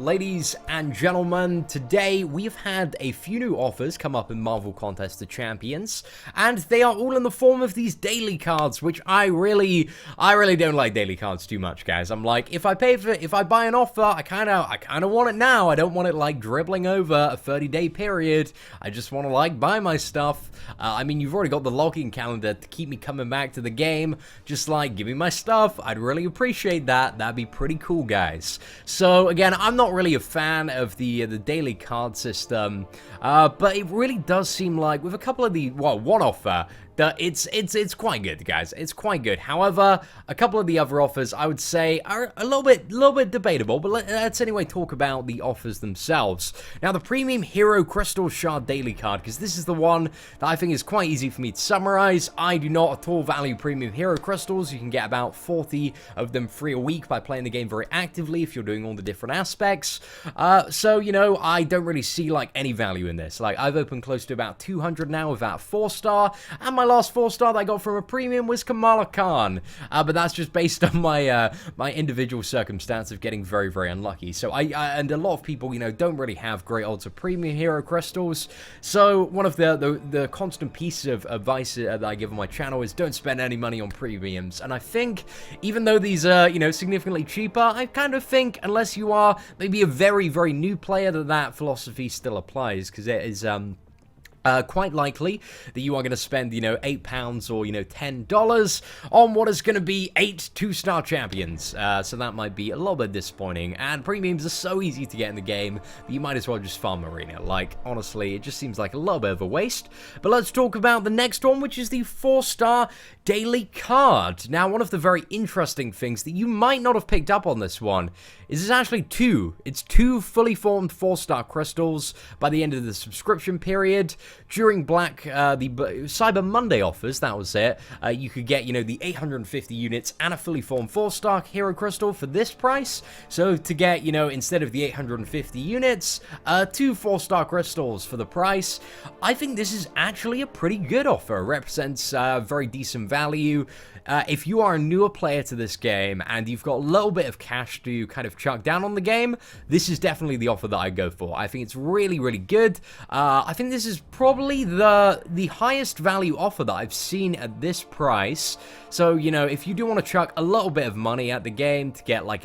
Ladies and gentlemen, today we've had a few new offers come up in Marvel Contest of Champions, and they are all in the form of these daily cards, which I really don't like daily cards too much, guys. I'm like, if I buy an offer, I kind of want it now. I don't want it like dribbling over a 30-day period. I just want to like buy my stuff. I mean, you've already got the login calendar to keep me coming back to the game. Just like, give me my stuff. I'd really appreciate that. That'd be pretty cool, guys. So again, I'm not really a fan of the daily card system, but it really does seem like with a couple of the one offer that it's quite good, guys. It's quite good. However, a couple of the other offers I would say are a little bit debatable, but let's anyway talk about the offers themselves. Now, the premium hero crystal shard daily card, because this is the one that I think is quite easy for me to summarize. I do not at all value premium hero crystals. You can get about 40 of them free a week by playing the game very actively if you're doing all the different aspects. So, you know, I don't really see like any value in this. Like, I've opened close to about 200 now without 4-star, and my last 4-star that I got from a premium was Kamala Khan, but that's just based on my my individual circumstance of getting very unlucky. So and a lot of people, you know, don't really have great odds of premium hero crystals. So one of the constant pieces of advice that I give on my channel is don't spend any money on premiums. And I think even though these are, you know, significantly cheaper, I kind of think unless you are maybe a very new player, that philosophy still applies, because it is quite likely that you are going to spend, you know, £8 or, you know, $10 on what is going to be 8 2-star champions. So that might be a little bit disappointing. And premiums are so easy to get in the game that you might as well just farm arena. Like, honestly, it just seems like a little bit of a waste. But let's talk about the next one, which is the 4-star daily card. Now, one of the very interesting things that you might not have picked up on this one is it's actually two. It's 2 fully formed 4-star crystals by the end of the subscription period. During the Cyber Monday offers, that was it, you could get, you know, the 850 units and a fully formed 4-star hero crystal for this price. So to get, you know, instead of the 850 units, 2 4-star crystals for the price, I think this is actually a pretty good offer. It represents very decent value. If you are a newer player to this game and you've got a little bit of cash to kind of chuck down on the game, this is definitely the offer that I go for. I think it's really good. I think this is probably the highest value offer that I've seen at this price. So, you know, if you do want to chuck a little bit of money at the game to get like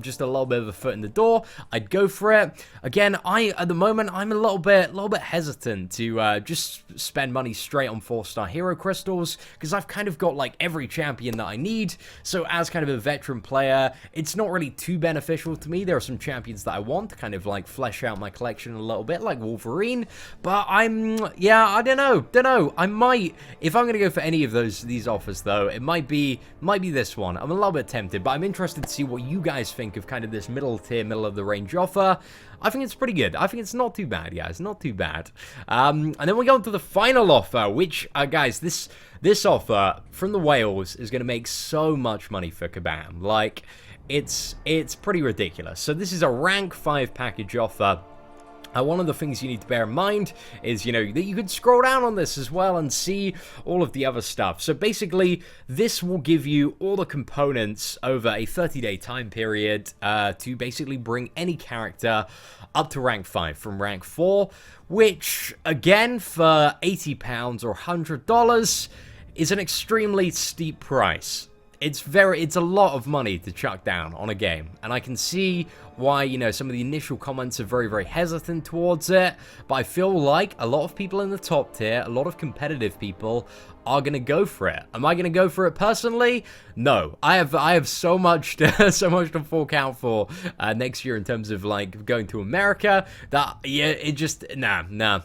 just a little bit of a foot in the door, I'd go for it. Again, at the moment I'm a little bit hesitant to just spend money straight on 4-star hero crystals, because I've kind of got like every champion that I need. So as kind of a veteran player, it's not really too beneficial to me. There are some champions that I want to kind of like flesh out my collection a little bit, like Wolverine, but I don't know. I might, if I'm going to go for any of these offers though, it might be this one. I'm a little bit tempted, but I'm interested to see what you guys think of kind of this middle tier, middle of the range offer. I think it's pretty good. I think it's not too bad, guys. Not too bad. And then we go on to the final offer, which, guys, this offer from the whales is going to make so much money for Kabam. Like, it's pretty ridiculous. So this is a rank 5 package offer. One of the things you need to bear in mind is, you know, that you could scroll down on this as well and see all of the other stuff. So basically, this will give you all the components over a 30-day time period to basically bring any character up to rank 5 from rank 4, which, again, for £80 or $100 is an extremely steep price. It's a lot of money to chuck down on a game, and I can see why, you know, some of the initial comments are very hesitant towards it, but I feel like a lot of people in the top tier, a lot of competitive people are going to go for it. Am I going to go for it personally? No. I have so much to fork out for next year in terms of like going to America that, yeah, it just, nah,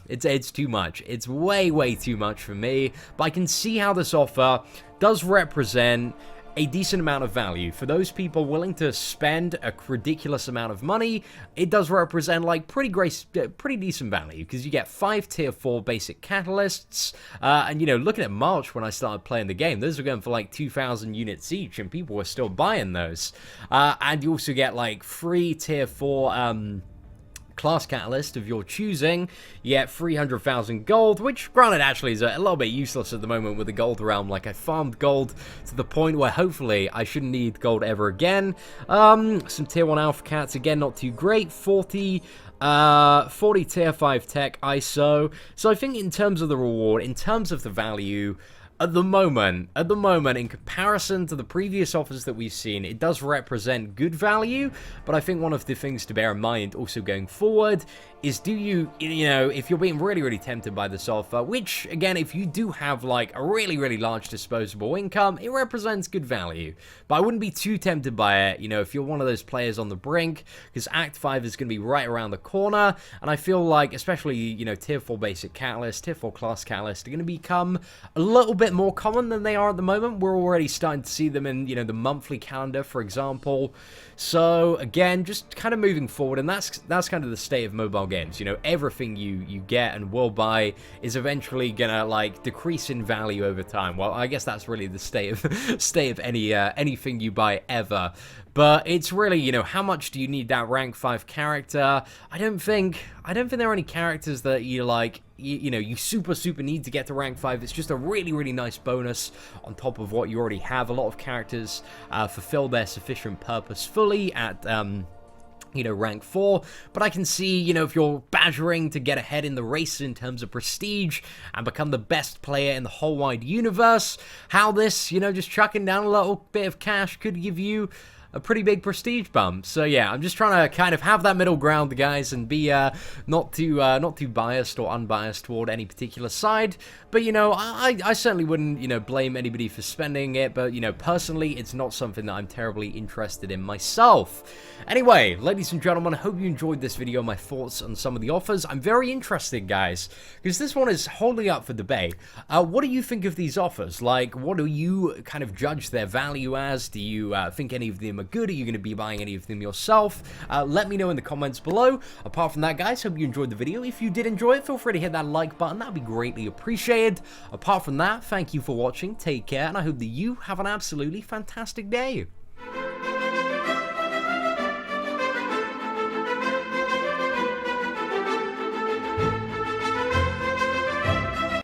it's too much. It's way too much for me, but I can see how this offer does represent a decent amount of value. For those people willing to spend a ridiculous amount of money, it does represent like pretty decent value, because you get 5 tier 4 basic catalysts, and you know, looking at March when I started playing the game, those were going for like 2,000 units each, and people were still buying those. And you also get like free tier 4 class catalyst of your choosing, you get 300,000 gold, which granted actually is a little bit useless at the moment with the gold realm. Like, I farmed gold to the point where hopefully I shouldn't need gold ever again. Some tier 1 alpha cats, again, not too great. 40 tier 5 tech ISO. So I think in terms of the reward, in terms of the value, at the moment, in comparison to the previous offers that we've seen, it does represent good value, but I think one of the things to bear in mind also going forward is, do you know, if you're being really, really tempted by this offer, which, again, if you do have, like, a really, really large disposable income, it represents good value. But I wouldn't be too tempted by it, you know, if you're one of those players on the brink, because Act 5 is going to be right around the corner, and I feel like, especially, you know, tier 4 basic catalyst, tier 4 class catalyst are going to become a little bit more common than they are at the moment. We're already starting to see them in, you know, the monthly calendar, for example. So, again, just kind of moving forward, and that's kind of the state of mobile games. You know, everything you get and will buy is eventually gonna, like, decrease in value over time. Well, I guess that's really the state of anything you buy ever. But it's really, you know, how much do you need that rank 5 character? I don't think there are any characters that you like, you know, you super need to get to rank 5. It's just a really, really nice bonus on top of what you already have. A lot of characters fulfill their sufficient purpose fully at you know, rank 4, but I can see, you know, if you're badgering to get ahead in the race in terms of prestige and become the best player in the whole wide universe, how this, you know, just chucking down a little bit of cash could give you a pretty big prestige bump. So yeah, I'm just trying to kind of have that middle ground, guys, and be not too biased or unbiased toward any particular side. But, you know, I certainly wouldn't, you know, blame anybody for spending it, but, you know, personally, it's not something that I'm terribly interested in myself. Anyway, ladies and gentlemen, I hope you enjoyed this video, my thoughts on some of the offers. I'm very interested, guys, because this one is wholly up for debate. What do you think of these offers? Like, what do you kind of judge their value as? Do you think any of them are good? Are you going to be buying any of them yourself? Let me know in the comments below. Apart from that, guys, hope you enjoyed the video. If you did enjoy it, feel free to hit that like button. That would be greatly appreciated. Apart from that, thank you for watching. Take care, and I hope that you have an absolutely fantastic day.